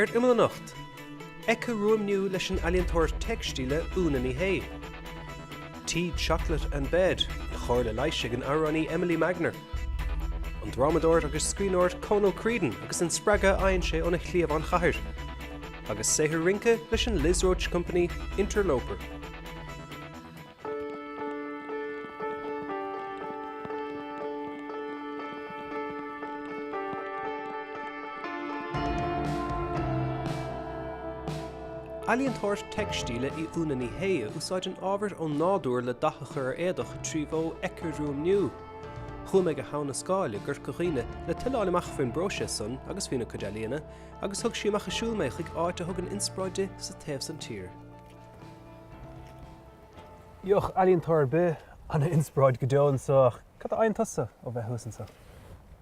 Gert Imeall nacht. Ecca room new leis an alientóir textíle úna ní hé. Tea, chocolate and bed. Chóir le leisig an Arani Emily Magner. An dramadóir agus scríóir Conal Creedon agus an spraga aon sé óna chliamh an chathir. Agus séthir rinke leis an Liz Roach Company Interloper. Alientóir textíle I úna ní héa úsáid an ábhar ó nádúir le dachachar éadach tríomhó Ecca room new. Chuaim ag a hána scáile gur coghine le tileáil amach faoin brose son agus faoina codealaíona agus thug sí amach a siúlméich ag áit a thug an inspráide sa taobh san tír. Joch alientóir be anna inspráid go deoin soach. Cad a aon tusa ó bheith thusan sa?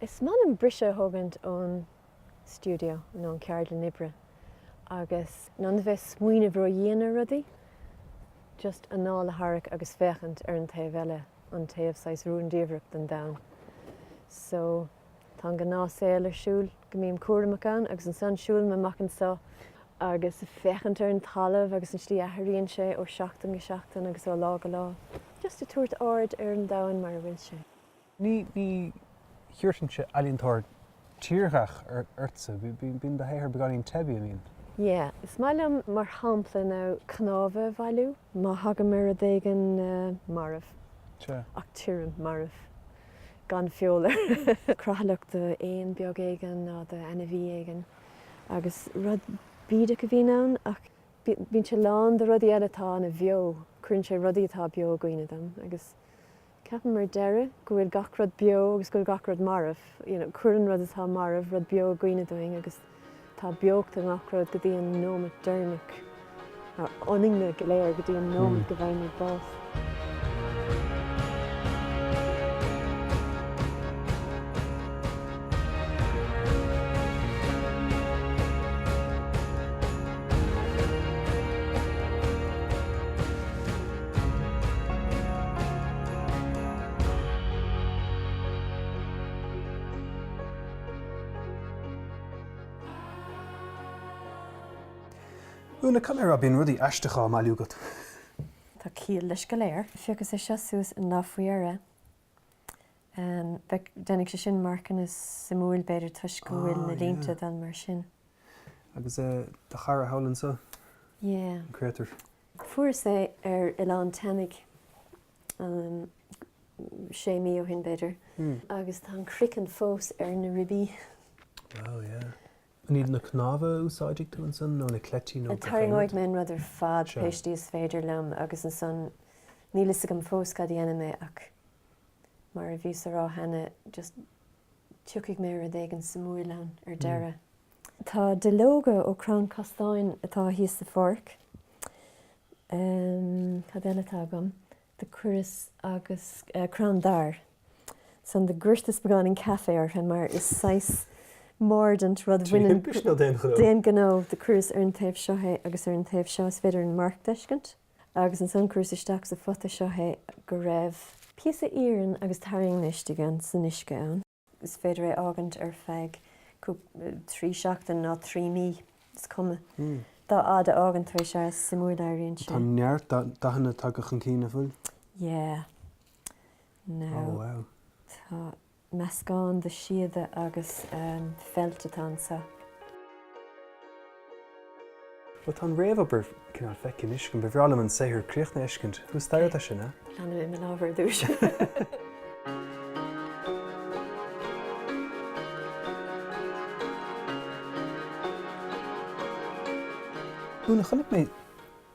Is man an brise thugant ón studio nó an ceard le nibre. Agus non bheith smuoine bhro dhéana rudaí, just an ná le haraic agus fechant ar an taobh eile, an taobh sais rún díomhreacht den dain. So, tá go ná saoil ar siúil, go mbeadh cuaireamach ann, agus an son siúil me machchan sa, agus fechant ar an talamh, agus an slí athraíonn sé ó seachtain go seachtain agus ó lá go lá. Just a tuairt ard ar an dain mar a bhfuil sé. Ní thiúirtan sé alientóir tíorthach ar urtsa, bíon de héithir beganín tebi amín. Yeah, is mailam mar hampla ná cnábh bhailú, má haga mar a dhégan marmh. Ach tírim marmh. Gan fiolar. Crathach de éon beag éigen ná de NV éigen. Agus rud bíide go bhí ann, ach bíonn sé lán de rudí eile tá na bheo, chuann sé rudí atá beo gooine dem. Agus ceapan mar deire, go bhfuil gach rud beo agus go gach rud marmh. Cuireann rud atá marmh, rud beo gooine doing agus tá beocht an acrad go dtí an nómad dermach a oningne go léir go dtí an nómad go bhain bás. Úna camera bíon rudí aisteachá máiliú agat. Tá cíal leis go léir, fiocas é seo suas an náfuíire. Dénig sé sin marcan is sa múil beidir tuis go bhfuil na línte den mar sin. Agus de chara howlan sa? Yeah. An creator. Fuair sé ar Ileán Tenig sé mí ó hin beidir. Agus tá an cricin fós ar na ribí. Oh, yeah. Níl na cnábh úsáideach tú an son nó na cletí nó Taringáid men rud ar fad péistí is féidir lem agus an son níl is go fós cad dhéana mé ach mar a bhí rá hena just tuigh mé a dhégan sa múileán ar deire. Tá de logo ó Crán Castáin atá híos sa fork. Cad eile tá agam de cuiris agus Crán Dar. Son de gristas began in café ar hen mar is 6 mordant rud bhuiinn déan gó de cruús ar an taobh seothe agus ar an taobh seo is féidir an marc deiscint. Agus an son cruús isteach sa fota seothe go raibh píosa íorann agus taring níiste gan san isce ann. Is féidir é ágant ar feig trí seachtain ná 3 mí is cuma. Tá áda ágant éis sé simúil airíonn sé. Tá neart dahanana tagach an cína fuil? Yeah. No. Oh, wow. Tá meascán de siada agus feltatán sa. Ba tá réamhabar cinál feiceann iscin, ba bhrealam an saothar críochna iscint. Tú stair a sin, eh? Leanna bit me lábhar dúis. Úna chunig mé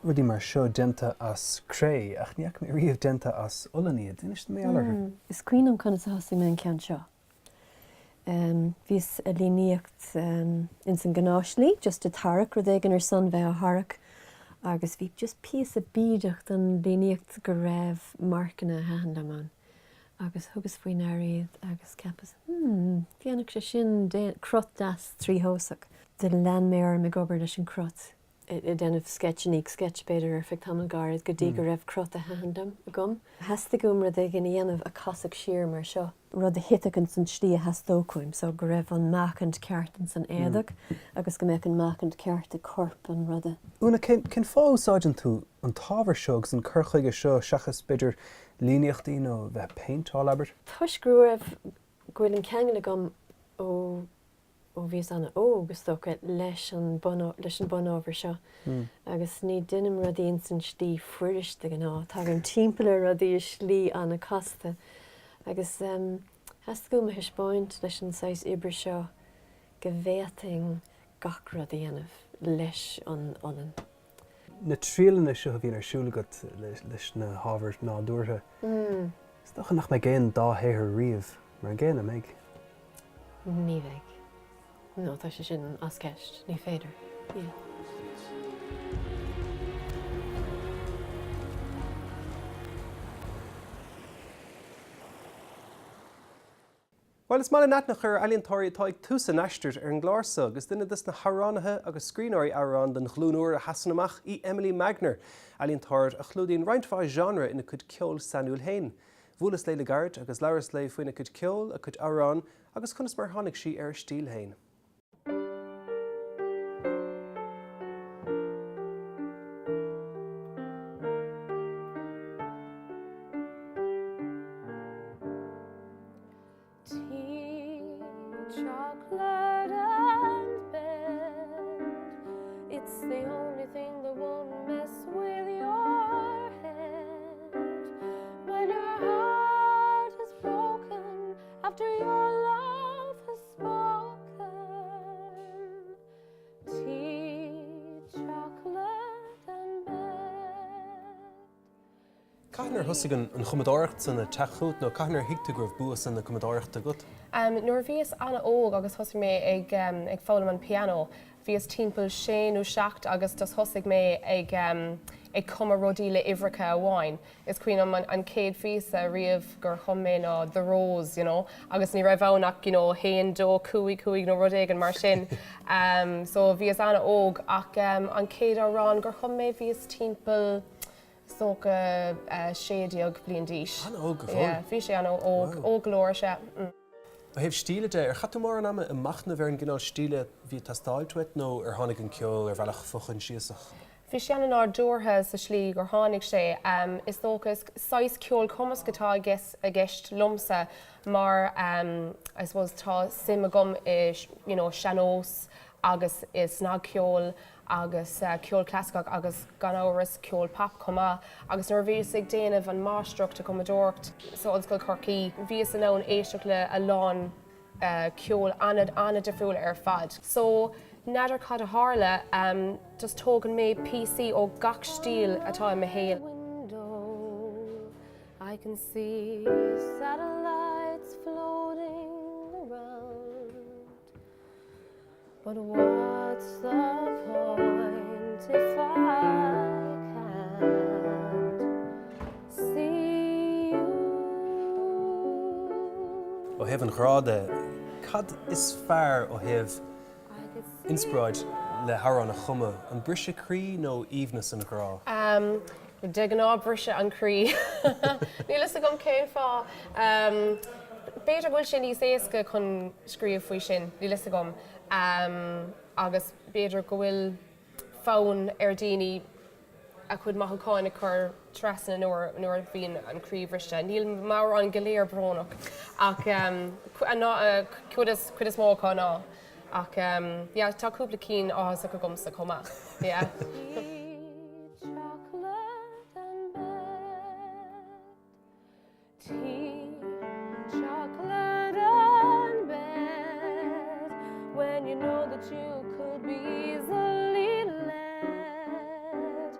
rudí mar seo denta as cré, ach níach mé riomh denta as olaníad. Inis mé alarthair? Is cuiinm chuna sa hasí me an ceann seo. Bhís a líníocht in san gnáislí, just a tarach rud éigen ar son bheith a harach, agus bhí just píos a bídeach an líníocht go raibh marcanna hean amán. Agus thugus faoin airíad agus cepas. Bhíanach sé sin crot das trí hósach. De lean mé ar me gobar leis an crot. I denmh sketchaníigh sketchbéidir ar feag tamil garid go dtí go raibh crut a handam a gom. Heasta gom rud ag in dhéanamh a casach siar mar seo. Rud a hitachan san slí a heastócóim, so go raibh an machant ceartan san éadach agus go méid an machant ceart a corp an rud a. Una cin fáúsáidan tú an tábhar seo agus an curchaige seo seachas beidir líneachtaí nó bheith paintáil aber? Tuis grúibh gohfuil an ceangan a gom ó bhís anna ógus tócha leis an bunábhar seo. Agus ní duine rudíon san slí fuiriste gan ná, tá an timpeall rudí slí anna casta. Agus heasta go hispáint leis an 6 ibre seo go bhéting gach rud dhéanamh leis an onan. Na tríalanna seo a bhíon arsúlagat leis na hábhar nádúirtha. Is docha nach me géan dáthéir riamh mar an ggéanam méid? Ní bheith. No, tá sé sin as ceist, ní féidir. Well, is mála natnach ar eiliontóirí atá ag tús an eisteirt ar an gláirsa, agus duine dus na haránathe agus scríóirí arán den chlúnúir a hasanamach í Imeall Magner, eiliontóir a chlúdaíonn roiintfá genre ina chud ceol sanúil hain. Bhualas le gart agus leras le faoina chud ceol a chud arán agus chunas mar tháinig sí ar stíl hain. Chocolate and bed, it's the only thing that won't mess with your head. When your heart is broken after your love has spoken, tea, chocolate and bed. Cainar thusig an chumadáireacht san na teachút nó cainar hiicta go raibh buas san na chumadáireachta agat? Nuair bhíos anna óg agus thosaigh mé ag fálam an piano, bhíos timpeall 6 nó 7 agus dos thosaigh mé ag cuma rodí le ihreacha amháin. Is cuioine an céad fís a riamh gur chum mé ná The Rose, agus ní raibh bhnach haon dó cuaig nó rud éigean mar sin. So bhíos anna óg ach an céad árán gur chum mé bhíos timpeall soca 60 bliain díos. Anna óg go bhfuil? Bhí sé anna óg glóir se. Ba hebh stíle de ar chatú mar an am machna bhar an gginál stíle bhí tastáiltuit nó ar tháinig an ceol ar bhealach fochan síosach? Bhí sé an ár dúrtha sa slí gur tháinig sé. Is tóchas 6 ceol cumas go tá a gceist lumsa mar I suppose tá sim a gom seanós agus is ná ceol agus ceol clasicach agus gan áras ceol pop cumá agus nuair bhíos ag déanamh an mástrucht a cumadúirt so ollscoil Corcaigh bhíos an ann éisteach le a lán ceol anna defriúil ar fad. So nadidir cad a hála just tógan mé PC ó gach stíl atá im héal. I can see satellites floating around, but what's the point if I can't see you? Ó hebh an ghráda, cad is fearr ó hebh inspráid le harán a chuma, an brise crí nó íomhnas an ghra? De gan á brise an crí. Nílas a gom céim fá. Béidir bhfuil sin níos éasca chun scríomh faoi sin, nílas a gom. Agus béidir go bhfuil fón ar daoine a chud maithúcáin a chur tresan nuair bhíon an críomhrise. Níl mar an goléir brónach ach chud is mócá ná. Ach tá cúpla cín áthas a go gomsa comá. Tea, chocolate and bed, when you know that you could be easily led,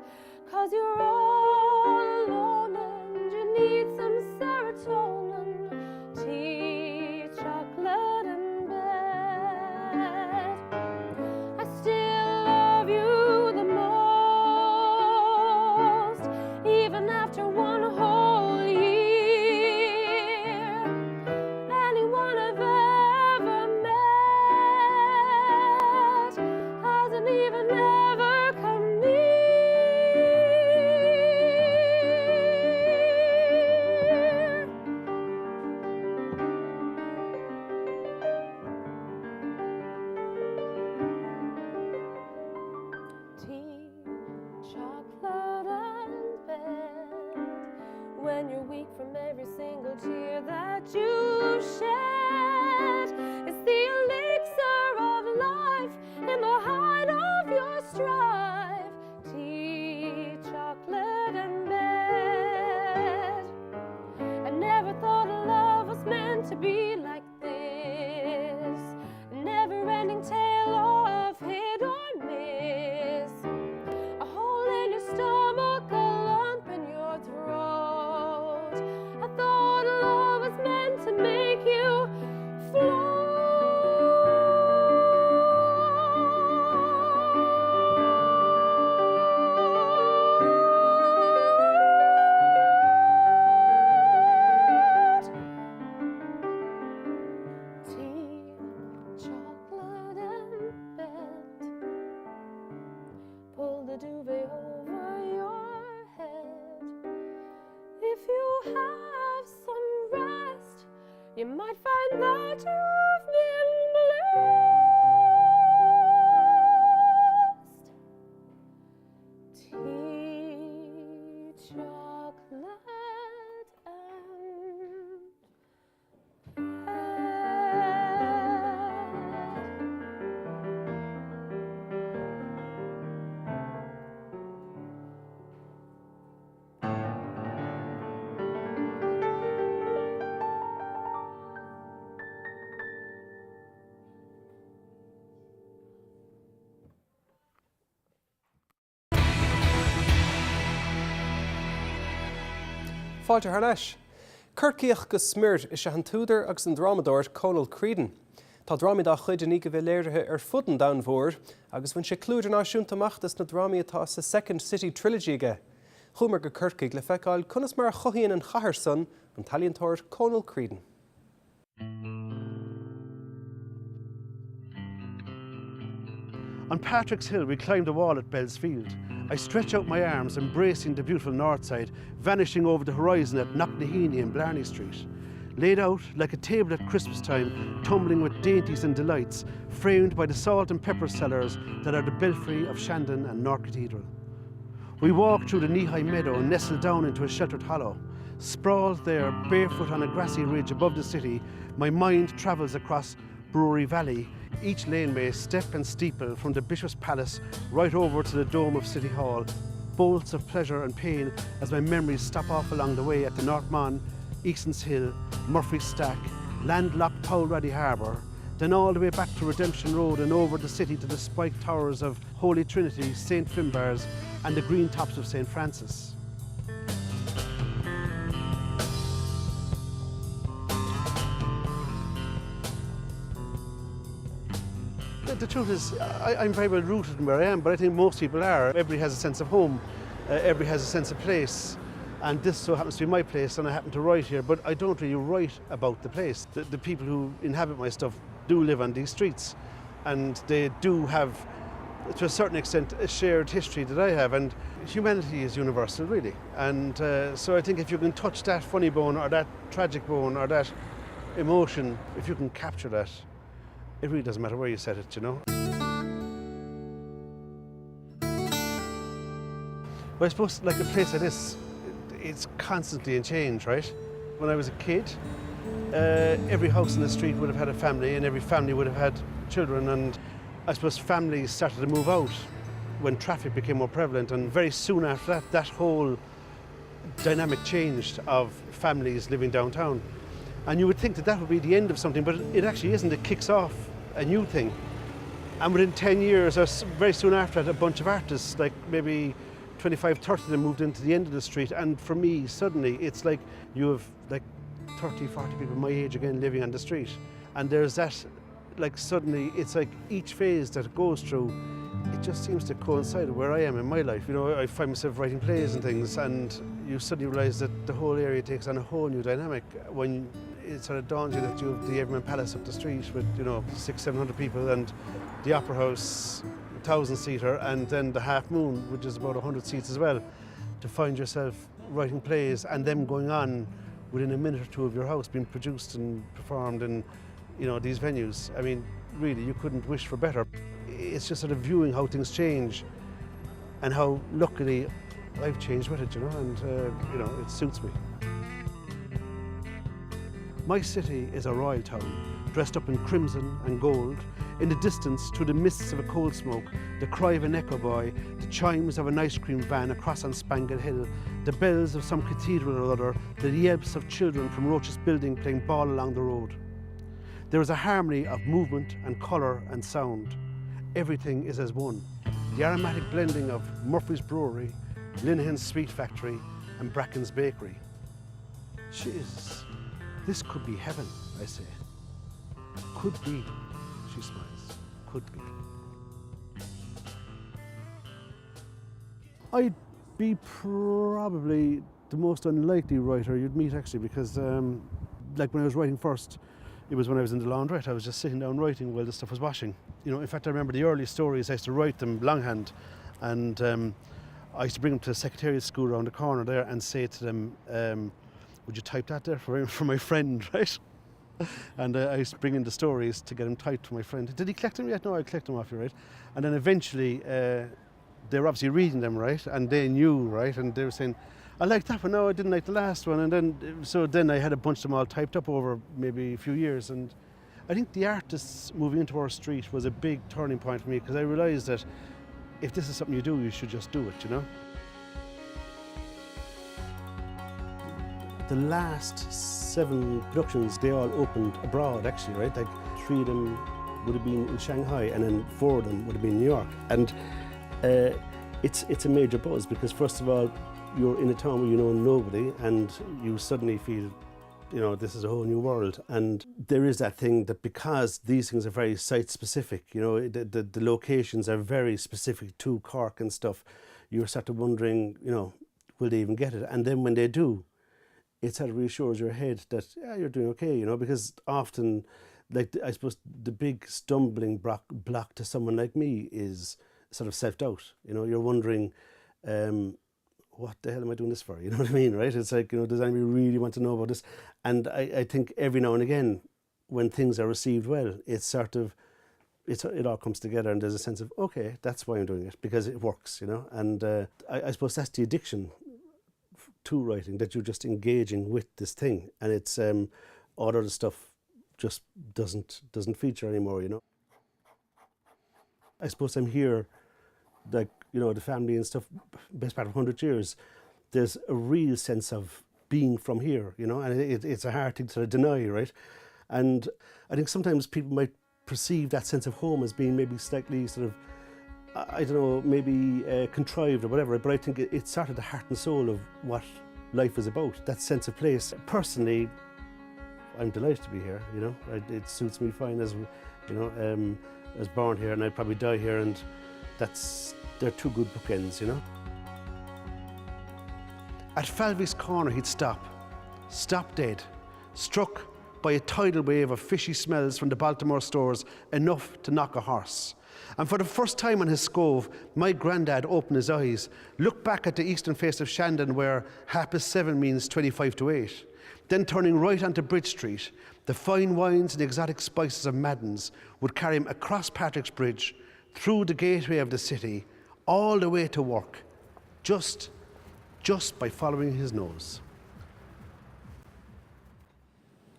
'cause you're all alone and you need some serotonin. Tea, chocolate and bed, I still love you the most, even after one whole year. Anyone I've ever met hasn't even ever come weak from every single tear that you shed. It's the elixir of life in the height of your strife. Tea, chocolate and bed. I never thought a love was meant to be like this. A never-ending tale of hit or miss. A hole in your stomach, a lump in your throat. I thought love was meant to make you float. Tea, chocolate and bed. Pull the duvet over your head. If you have some rest, you might find that you've been blessed. Tea, chocolate and Fáilte th leis. Curcíoch go smirt is an túdar agus an dramadáir Conal Creedon. Tá drámaí chuid in go bheith léirithe ar fudan damhór agus bhain sé clúidir náisiúntaachtas na drámaí atá sa Second City Trilogy aige. Chúmar go curcaigh le feiceáil conas mar chothíonn an chathair son an taliontóir Conal Creedon. On Patrick's Hill, we climbed a wall at Bell's Field. I stretch out my arms, embracing the beautiful north side, vanishing over the horizon at Knocknaheeny and Blarney Street. Laid out like a table at Christmas time, tumbling with dainties and delights, framed by the salt and pepper cellars that are the belfry of Shandon and North Cathedral. We walk through the knee-high meadow and nestle down into a sheltered hollow. Sprawled there, barefoot on a grassy ridge above the city, my mind travels across Brewery Valley, each laneway step and steeple from the Bishop's Palace right over to the dome of City Hall. Bolts of pleasure and pain as my memories stop off along the way at the North Mon, Eason's Hill, Murphy's Stack, landlocked Powellraddy Harbour, then all the way back to Redemption Road and over the city to the spiked towers of Holy Trinity, St. Finbarr's and the green tops of St. Francis. The truth is, I'm very well rooted in where I am, but I think most people are. Everybody has a sense of home, everybody has a sense of place, and this so happens to be my place, and I happen to write here, but I don't really write about the place. The people who inhabit my stuff do live on these streets, and they do have, to a certain extent, a shared history that I have, and humanity is universal, really. And so I think if you can touch that funny bone, or that tragic bone, or that emotion, if you can capture that, it really doesn't matter where you set it, you know. But I suppose, like a place like this, it's constantly in change, right? When I was a kid, every house in the street would have had a family, and every family would have had children, and I suppose families started to move out when traffic became more prevalent, and very soon after that, that whole dynamic changed of families living downtown. And you would think that that would be the end of something, but it actually isn't. It kicks off a new thing. And within 10 years, or very soon after that, a bunch of artists, like maybe 25, 30 of them moved into the end of the street. And for me, suddenly, it's like you have like 30, 40 people my age again living on the street. And there's that, like suddenly, it's like each phase that it goes through, it just seems to coincide with where I am in my life. You know, I find myself writing plays and things, and you suddenly realise that the whole area takes on a whole new dynamic when it sort of dawns you that you have the Everyman Palace up the street with, you know, 600-700 people, and the Opera House, 1,000-seater, and then the Half Moon, which is about 100 seats as well. To find yourself writing plays and them going on within a minute or two of your house, being produced and performed in, you know, these venues. I mean, really, you couldn't wish for better. It's just sort of viewing how things change and how luckily I've changed with it, you know, and, you know, it suits me. My city is a royal town, dressed up in crimson and gold. In the distance, through the mists of a coal smoke, the cry of an echo boy, the chimes of an ice cream van across on Spangle Hill, the bells of some cathedral or other, the yelps of children from Roach's building playing ball along the road. There is a harmony of movement and colour and sound. Everything is as one. The aromatic blending of Murphy's Brewery, Linehan's Sweet Factory and Bracken's Bakery. Jesus, this could be heaven, I say. Could be, she smiles, could be. I'd be probably the most unlikely writer you'd meet actually, because like when I was writing first, it was when I was in the laundrette. I was just sitting down writing while the stuff was washing. You know, in fact, I remember the early stories. I used to write them longhand, and I used to bring them to the secretariat school around the corner there and say to them, "Would you type that there for my friend?" Right? And I used to bring in the stories to get them typed for my friend. Did he collect them yet? No, I collect them off you, right? And then eventually, they were obviously reading them, right? And they knew, right? And they were saying, "I like that one. No, I didn't like the last one." And then I had a bunch of them all typed up over maybe a few years. And I think the artists moving into our street was a big turning point for me, because I realised that if this is something you do, you should just do it, you know? The last 7 productions, they all opened abroad actually, right? Like 3 of them would have been in Shanghai, and then 4 of them would have been in New York. And it's a major buzz, because first of all, you're in a town where you know nobody, and you suddenly feel, you know, this is a whole new world. And there is that thing that because these things are very site specific, you know, the locations are very specific to Cork and stuff, you're sort of wondering, you know, will they even get it? And then when they do, it sort of reassures your head that, yeah, you're doing okay, you know, because often, like, I suppose the big stumbling block to someone like me is sort of self-doubt. You know, you're wondering, what the hell am I doing this for? You know what I mean, right? It's like, you know, does anybody really want to know about this? And I think every now and again, when things are received well, it's sort of, it all comes together, and there's a sense of, okay, that's why I'm doing it, because it works, you know? And I suppose that's the addiction to writing, that you're just engaging with this thing, and it's all other stuff just doesn't feature anymore, you know. I suppose I'm here, like, you know, the family and stuff, best part of 100 years. There's a real sense of being from here, you know, and it's a hard thing to deny, right? And I think sometimes people might perceive that sense of home as being maybe slightly sort of, I don't know, maybe contrived or whatever, but I think it's sort of the heart and soul of what life is about, that sense of place. Personally, I'm delighted to be here, you know. It suits me fine, as you know, I was born here and I'd probably die here, and they're 2 good bookends, you know. At Falvey's corner he'd stop dead, struck by a tidal wave of fishy smells from the Baltimore stores, enough to knock a horse. And for the first time on his scove, my granddad opened his eyes, looked back at the eastern face of Shandon, where 7:30 means 25 to 8. Then turning right onto Bridge Street, the fine wines and exotic spices of Madden's would carry him across Patrick's Bridge, through the gateway of the city, all the way to work, just by following his nose.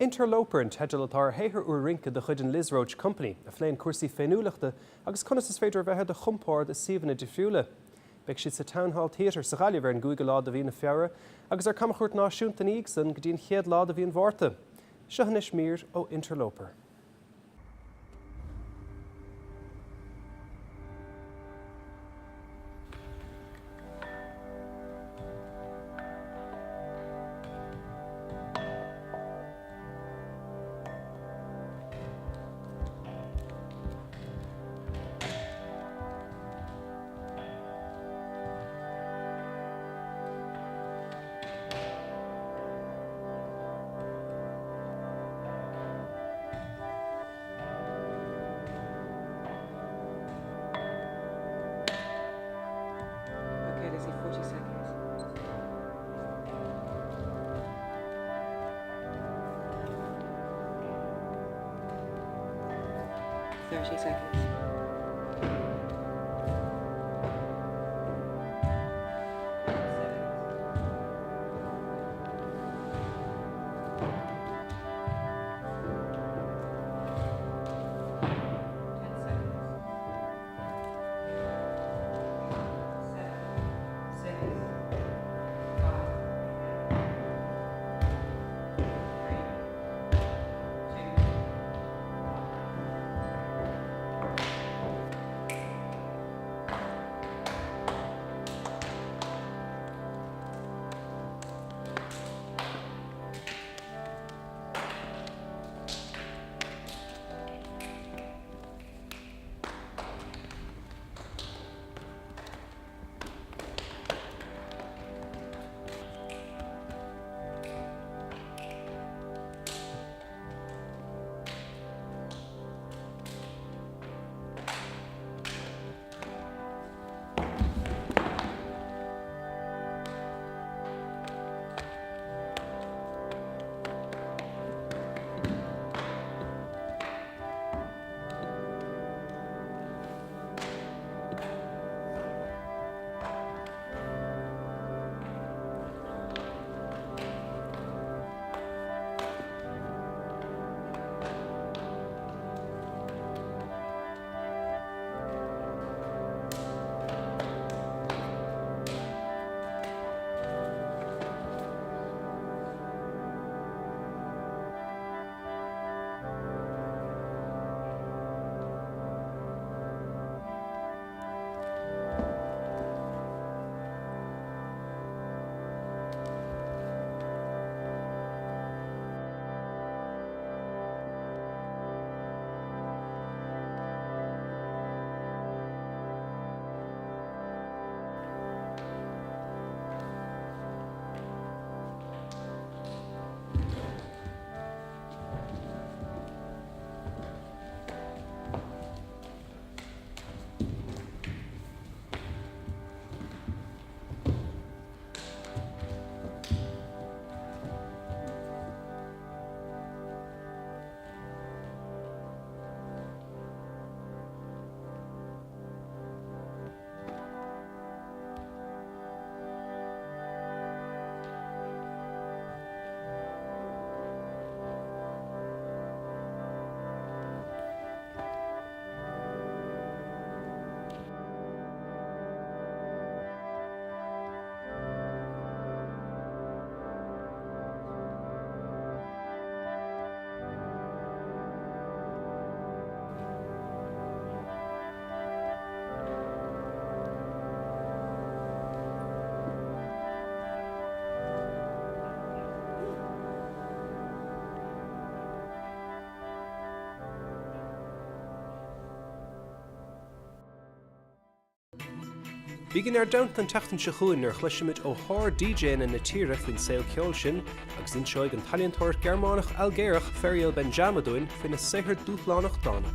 Interloper an teidealatar héithir uair rinke de chuid an Liz Roach Company, a phléin cuasaí féinúlachta agus conas is féidir bheithe de chumpáir de Stephen de Fiúla. Beidh siad sa Town Hall Theatre sa Ghaillimh ar an gúige lá a bhí na feabhra, agus ar camachúirt náisiúnta ní san go dtíon chéad lá a bhí an bhárta. Seochanis mír ó Interloper. Okay, Lizzie, 40 seconds. 30 seconds. 7. Bígin dant an teachtain se chuin ar chluisiimiid ó thar DJ-na na tíre faoin saoil ceol sin agus in seoig an taliontóir Gearmánach Algéireach Ferial Benjamadúin fin na séthir dúchlánach dána.